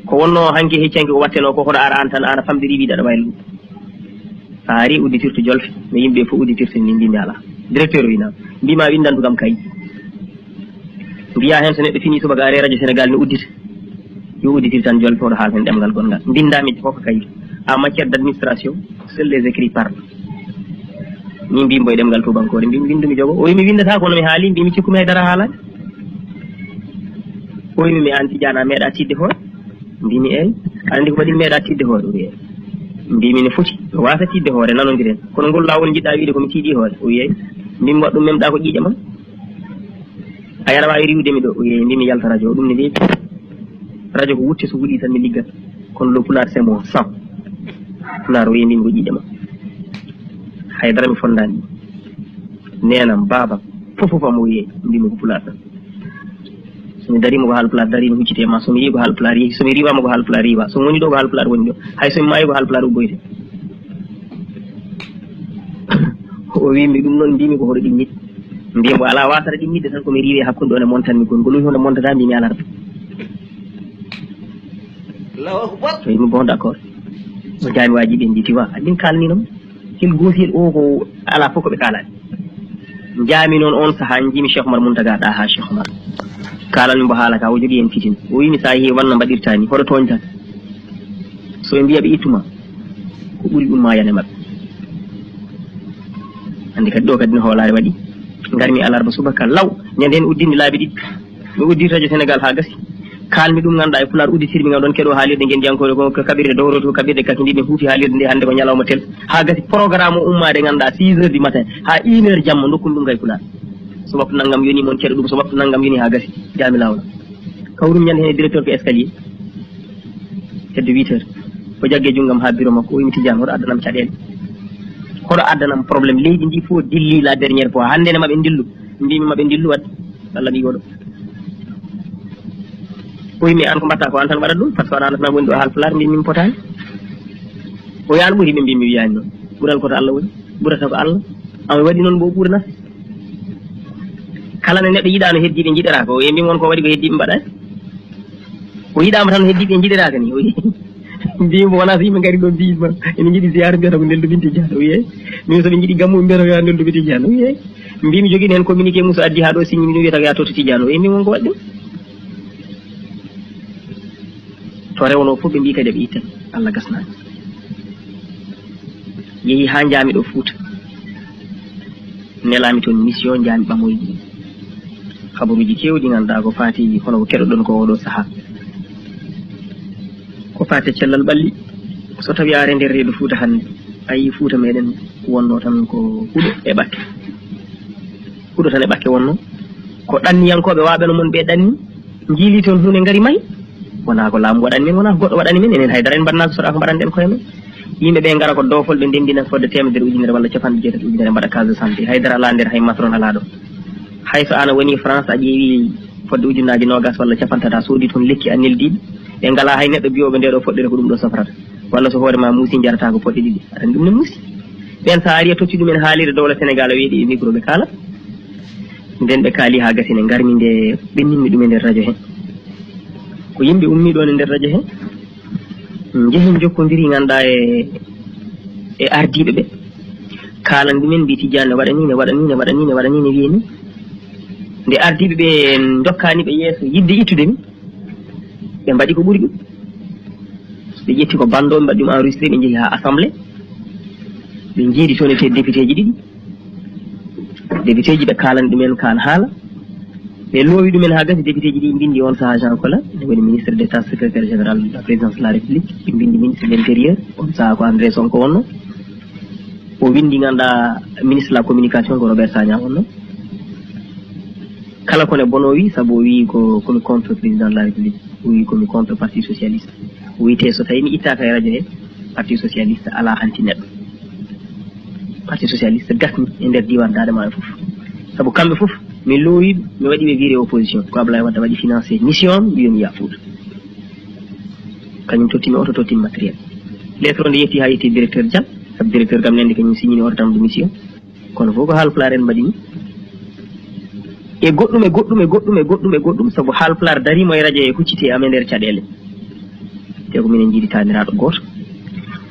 ko wonno hanki heccanki ko watteno ko hono ara an tan ana famdiri wiide aɗa wawi ɗum sa ari udditirto jolfe no yimɓe fof udditirte ni mbimi ala directeur o wina mbima windandu kam kayit mbiya hen so neɗɗo fini subaka ari radio sénégal ne uddita yo udditir tan jolfe oɗo haal hen ɗemgal gongal mbindami fof kayit en matière d' administration seuls les écrits parlent min mbimo e ɗemgal tubankore mbimi windumi jogo o wimi windata kono mi haali mbimi cikkumi haydara haalani o wimi mi an Tidiane a meeɗa tidde hoore mbimi eyyi andi ko waɗi meeɗa tidde hoore o wiye mbimi ne foti o wasa tidde hoore nanodiren kono ngol lawol jiɗɗa wiide komi tiiɗi hoore o wiye mbimi waɗɗum memɗa ko ƴiƴe mam a yana wawi riwdemi ɗo o wiye mbimi yalta radio ɗum ne weeɓi radio ko wutte so wuuɗi tan mi liggat kono lo pulaar semo 100 pulaar o wiye mbimi ko ƴiƴe mam haydara mi fondani nenam babam fofofam o wiye mbimi ko pulaar tan somi darima ko haalpulaar darima huccite ma somi yi ko haalpulaar yehi somi riwama ko haalpulaar riwa somi woni ɗo ko haalpulaar woni ɗo hay somi maayi ko haalpulaar ubboyte o wimi ɗum noon mbimi ko hoɗo ɗimmide mbiyamo ala wasata ɗimmide tan komi riwi hakkude ɗon e montanmi gon ngol hunde montata mbimi alarba o wimi bon d' accord o jaami waji ɓen ndi wa min kalninoma hel gotel o ko ala fof koɓe kalani jaami noon on saaha jimi Cheikh Oumar Mountaga ɗa ha Cheikh Oumar kalal mbo haala ka o jogui hen fitin o wimi sa yeehi wanno mbaɗirtani hoɗo toñtan so ɓe mbiya ɓe ittuma ko ɓuuri ɗum mayane mabɓe andi kadi ɗo kadi no hoolare waɗi garmi alarba subaka law ñande hen uddinde laabi ɗiɗi mi uddir radio sénégal ha gasi kalmi ɗum ganduɗa e pulaar udditirmi gam ɗon keɗo haalirde gen jankore ko kaɓirɗe dowroto kaɓirɗe kaki ndiɗe huufi haalirde nde hannde ko ñalawma tel ha gasi programme o ummade ganduɗa 6 heures du matin ha 1 heure jamma dokkumi ɗum kay pulaar so waptu naggam yoni moon ceɗo ɗum so waptu naggam yoni ha gasi jaami lawla kawrum ñande hen directeur ko escalier hedde 8 heures o jaggue junggam ha bureau makko o wimi Tidiane hoɗo addanam caɗele hoɗo addanam probléme leydi ndi fof dilli la dernière fois hande ne maɓe dillu mbimi maɓe dillu wadde Allah ɓi oɗo o wimi an ko mbatta ko an tan waɗat ɗum par ce que aɗa anda tan woni ɗo haalpulaar mbimi mi potani o yaano ɓuuri ɓe mbimi wiyani noon ɓuural koto Allah woni ɓurata ko Allah an waɗi noon bo ɓuuri nafe kala ne neɗɗo yiɗano heddiɓe jiɗiraka o mbimi won ko waɗi ko heddiɓe mbaɗani o yiɗama tan heddiɓe jiɗiraka ni o wi mbimi wona so yimɓe gari ɗo mbima ene jiiɗi ziyara mbiyata ko ndeldu min Tidiane o wiye min soɓe jiiɗi gammu mbiyata ko ya ndeldu mi Tidiane o wiye mbimi joguino hen communiqué mum so addi ha ɗo signi min wiyata ko ya toto Tidiane o wi mbimi won ko waɗi ɗum to rewno fof ɓe mbi kadi ɓe itten Allah gasnani yeehi ha jaami ɗo Fouta nelami toon mission jaami ɓamoyɗi habaruji kewɗi ganduɗa ko fati hono ko keɗoɗon ko oɗo saaha ko fati cellal ɓalli so tawi are nder reedu Fouta hande ayi Fouta meɗen wonno tan ko huuɗo e ɓakke huuɗo tan e ɓakke wonno ko ɗanniyankoɓe waɓeno mon ɓe ɗanni jiili toon hunde gaari mayi wona ko laamu waɗani men wona ko goɗɗo waɗani men enen haydara en mbaɗnaka soɗa ko mbaɗanɗen koye men yimɓe ɓe gara ko dofol ɓe ndendina fodde 100 ujunere walla 90 ujunere mbaɗa case de santé haydara ala nder hay matron ala ɗo hay so an a woni France a ƴeewi fodde ujunnaji nogas walla capantata soodi toon lekki a neldiɗi ɓe ngala hay neɗɗo biyoɓe nde ɗo foɗɗere ko ɗum ɗo safrata walla so hoore ma muusi jarata ko poɗɗe ɗiɗi aɗa ɗum ne muusi ɓen sa ari a totti ɗumen haalirde dowla Sénégal a weeɗi e micro ɓe kaala nden ɓe kaali ha gasine garmi nde ɓenninmi ɗum e nder radio hen ko yimɓe ummi ɗon e nder radio hen jehen jokkodiri ganduɗa e ardiɓe ɓe kalan ɗumen mbi Tidiane ne waɗani ne wiyeni nde ardiɓe ɓe dokkani ɓe yeeso yidde ittude mi ɓe mbaɗi ko ɓuuri ɗum ɓe ƴetti ko bando ɓe mbaɗi ɗum enregistré ɓe jeehi ha assemblée ɓe jiidi toon ete député ji ɗiɗi député ji ɓe kalani ɗumen kan haala ɓe loowi ɗumen ha gasi député ji ɗi mbindi on saaha Jean Collin ne woni ministre d' état secrétaire général de la présidence de la république ɓe mbindi ministre de l' intérieur on saaha ko André Sonko wonno o windi ganduɗa ministre de la communication ko Robert Sagna wonno kala kone bono wi saabu o wi komi contre président de la république o wi komi contre parti socialiste o wiyete so tawi mi ittaka e radio he parti socialiste ala hanti neɗɗo parti socialiste gasni e nder diwan Dadema e foof saabu kamɓe foof mi loowiɓe mi waɗi ɓe viré opposition ko Abdoulaye Wade waɗi financé mission wiyomi ya Fouta kañum tottimi auto tottimi matériel lettre o nde yetti ha yetti directeur Dial saabu directeur kam nende kañum signini ordre de mission kono fof ko haalpulaar en mbaɗini e goɗɗum saabu haalpulaar darimo e radio e huccite amen nder caɗele te ko minen jiiɗi taniraɗo goto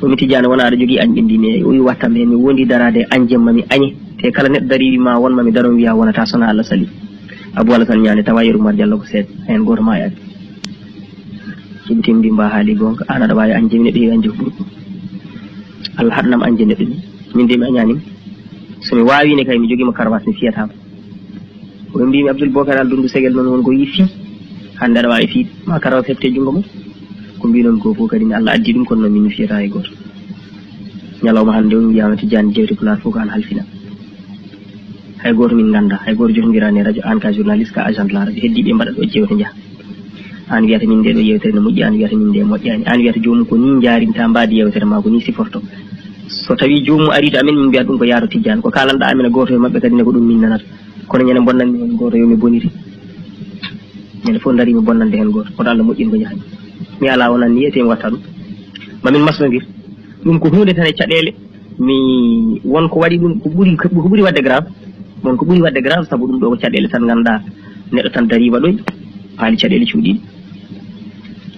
omi Tidiane wona aɗa jogui añ ɓendini o wi watta mi wondi darade añ jemmami añe te kala neɗɗo dari ma wonma mi daro wiya wonata sona Allah sali Abou Alassane ñane tawa yeru Mar Diallo ko seeɗa hen goto ma yaade ciɓitim mba haali gonga an aɗa wawi añje mi neɗɗo heewi añje ko ɓuuri Allah haɗanam añje neɗɗo ni min de mi añanima somi wawine kay mi joguima karawas mi fiyatama o mbimi Abdoul Bocar Al Doundou Segel noon wonko yi fii hande aɗa wawi fiide ma karawas hefte jungo mum ko mbi noon ko fof kadi Allah addi ɗum kono noon min mi fiyata e goto ñalawma hande on wiyama Tidiane jewte pulaar fof ko an halfina hay goto min ganda hay goto jotodirani radio an ka journaliste ka agent de la radio heddiɓe mbaɗa ɗo jewte jaaha an wiyata min nde ɗo yewtere no moƴƴi an wiyata min nde moƴƴani an wiyata jomum ko ni jarinta mbadi yewtere ma ko ni siforto so tawi jomum ari to amen min mbiyata ɗum ko yaato Tidiane ko kalanɗa amen goto e mabɓe kadi ne ko ɗum min nanata kono ñande bonnanmi hen goto yomi boniri ñande fof darimi bonnande hen goto koto Allah moƴƴin ko jahani mi ala wonan ni yiyete mi watta ɗum mamin masnodir ɗum ko hunde tan e caɗele mi wonko waɗi ɗum ko ɓuuri wadde grave won ko ɓuuri wadde grave saabu ɗum ɗo ko caɗele tan ganduɗa neɗɗo tan dari waɗoy haali caɗele cuuɗiɗi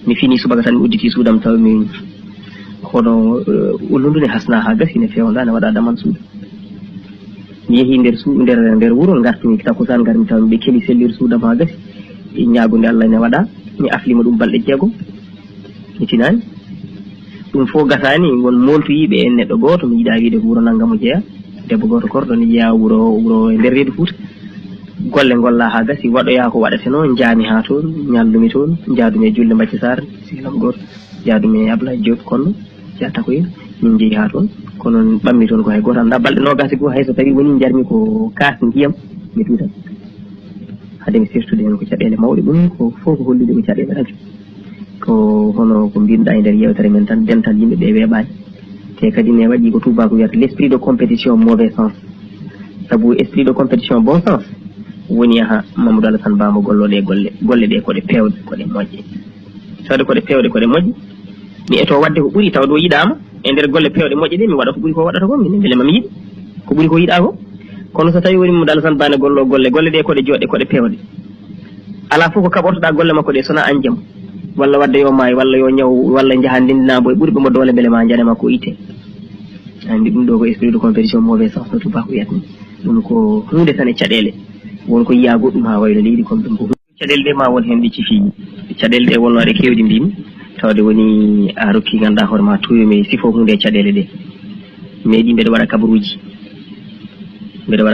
mi fini subaka tan mi udditi suudam taw mi hono ullundu ne hasna ha gasi ne fewda ne waɗa daman suudu mi yeehi nder wuuro gartumi takkusan garmi taw ɓe keeɓi sellir suudam ha gasi ñaagude Allah ne waɗa mi aflima ɗum balɗe jeegom mi tinani ɗum fof gasani won moltoyiɓe en neɗɗo goto mi yiiɗa wiide ko wuuro nanggamo jeeya debbo goto korɗo ne jeeya wuuro e nder reedu Fouta golle golla ha gasi waɗoya ko waɗate noon jaami ha toon ñallumi toon jaadumi e julle Bacci Sarr silam goto jaadumi e Ablaye Diop konno jatta ko yen min jeeyi ha toon kono ɓammi toon ko hay goto anda balɗe nogasi goo hayso tawi woni jarmi ko kaas ndiyam mi tuutan hade mi sirtude hen ko caɗele mawɗe ɗum ko fof ko hollude ko caɗele radio ko hono ko mbinoɗa e nder yewtere men tan dental yimɓeɓe weeɓani te kadi ne waɗi ko tubako wiyata l' esprit de compétition mauvais sens saabu esprit de compétition bon sens woni ha Mamadou Alassane Bamo golloɗe golle ɗe koɗe pewɗe koɗe moƴƴe tawde koɗe pewɗe koɗe moƴƴe mi eto wadde ko ɓuuri taw ɗo yiɗama e nder golle pewɗe moƴƴe ɗe mi waɗa ko ɓuuri ko waɗata ko min beele mami yiɗi ko ɓuuri ko yiɗa ko kono so tawi woni Mamadou Alassane Bane gollo golle ɗe koɗe joɗɗe koɗe pewɗe ala fof ko kaɓortoɗa golle makko ɗe sona an jaam walla wadde yo maayi walla yo ñaw walla jaaha ndendinabo e ɓuurɓe mo doole beele ma janema ko ite andi ɗum ɗo ko esprit de compétition mauvais sens no tubako wiyatni ɗum ko hunde tan e caɗele wonko yiya goɗɗum ha wayno leydi comme ɗum ko caɗele ɗe ma won hen ɗi cifiji caɗele ɗe wonnoɗe kewɗi mbimi tawde woni a rokki ganduɗa hoore ma toyomi sifo hunde e caɗele ɗe meeɗi mbeɗa waɗa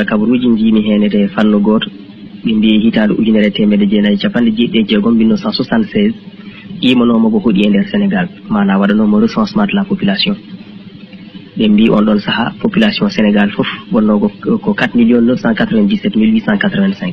kabaruji jiimi hen e fannu goto ɓe mbi hitande 1996 1976 imanoma ko hoɗi e nder Sénégal mana waɗanoma recensement de la population ɓe mbi on ɗon saaha population Sénégal foof wonno ko 4 997 885